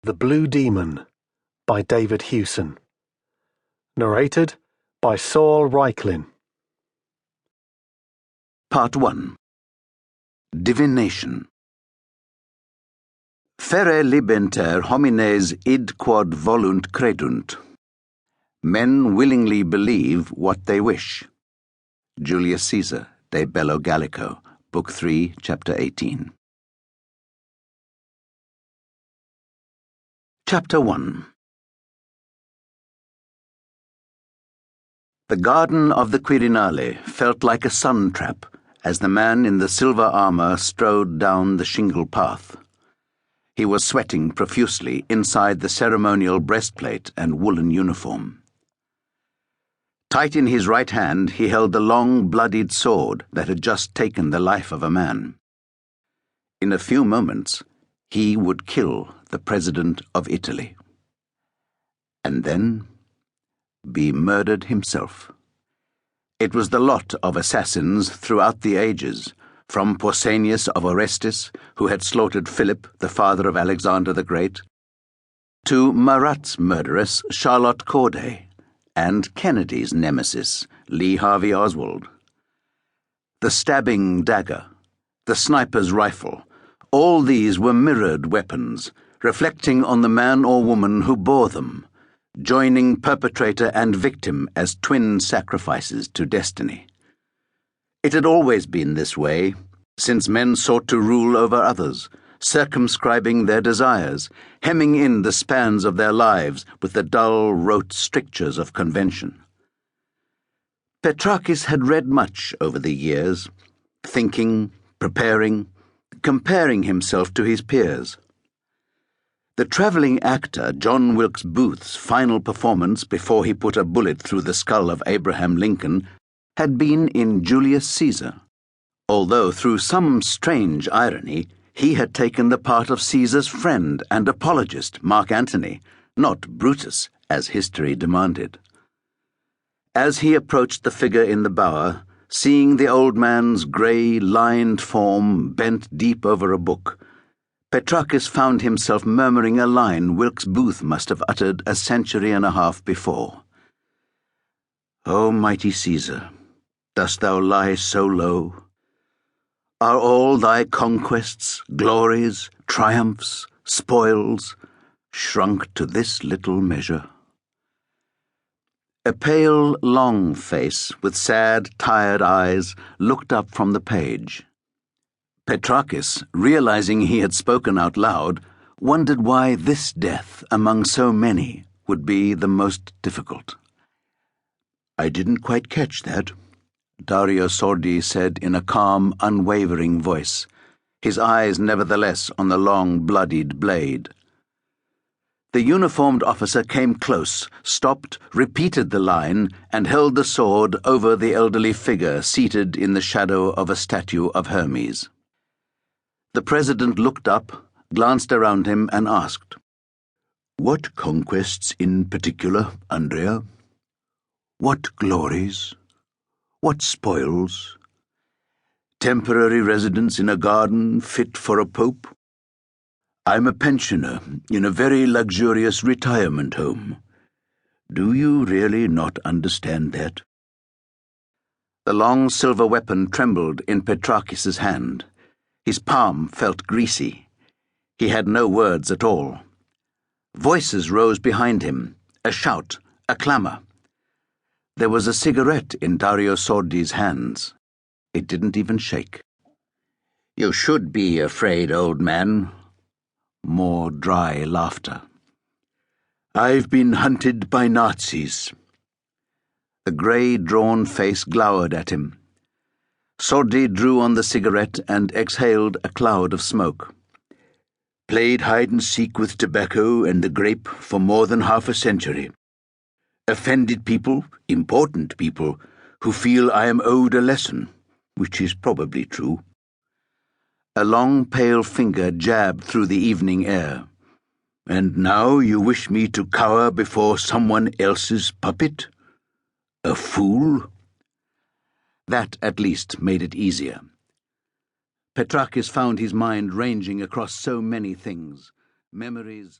The Blue Demon by David Hewson. Narrated by Saul Reiklin. Part 1. Divination. Fere libenter homines id quod volunt credunt. Men willingly believe what they wish. Julius Caesar, De Bello Gallico, Book 3, Chapter 18. Chapter 1. The garden of the Quirinale felt like a sun trap as the man in the silver armor strode down the shingle path. He was sweating profusely inside the ceremonial breastplate and woolen uniform. Tight in his right hand he held the long, bloodied sword that had just taken the life of a man. In a few moments, he would kill the President of Italy. And then be murdered himself. It was the lot of assassins throughout the ages, from Pausanias of Orestis, who had slaughtered Philip, the father of Alexander the Great, to Marat's murderess, Charlotte Corday, and Kennedy's nemesis, Lee Harvey Oswald. The stabbing dagger, the sniper's rifle, all these were mirrored weapons, reflecting on the man or woman who bore them, joining perpetrator and victim as twin sacrifices to destiny. It had always been this way, since men sought to rule over others, circumscribing their desires, hemming in the spans of their lives with the dull, rote strictures of convention. Petrakis had read much over the years, thinking, preparing, comparing himself to his peers. The travelling actor John Wilkes Booth's final performance before he put a bullet through the skull of Abraham Lincoln had been in Julius Caesar, although through some strange irony he had taken the part of Caesar's friend and apologist, Mark Antony, not Brutus, as history demanded. As he approached the figure in the bower, seeing the old man's grey, lined form bent deep over a book, Petrakis found himself murmuring a line Wilkes Booth must have uttered a century and a half before. O mighty Caesar, dost thou lie so low? Are all thy conquests, glories, triumphs, spoils, shrunk to this little measure? A pale, long face with sad, tired eyes looked up from the page. Petrakis, realizing he had spoken out loud, wondered why this death among so many would be the most difficult. I didn't quite catch that, Dario Sordi said in a calm, unwavering voice, his eyes nevertheless on the long, bloodied blade. The uniformed officer came close, stopped, repeated the line, and held the sword over the elderly figure seated in the shadow of a statue of Hermes. The president looked up, glanced around him, and asked, What conquests in particular, Andrea? What glories? What spoils? Temporary residence in a garden fit for a pope? I'm a pensioner in a very luxurious retirement home. Do you really not understand that? The long silver weapon trembled in Petrakis's hand. His palm felt greasy. He had no words at all. Voices rose behind him, a shout, a clamour. There was a cigarette in Dario Sordi's hands. It didn't even shake. You should be afraid, old man. More dry laughter. I've been hunted by Nazis. The grey, drawn face glowered at him. Sordi drew on the cigarette and exhaled a cloud of smoke. Played hide-and-seek with tobacco and the grape for more than half a century. Offended people, important people, who feel I am owed a lesson, which is probably true. A long, pale finger jabbed through the evening air. And now you wish me to cower before someone else's puppet? A fool? That, at least, made it easier. Petrakis found his mind ranging across so many things, memories,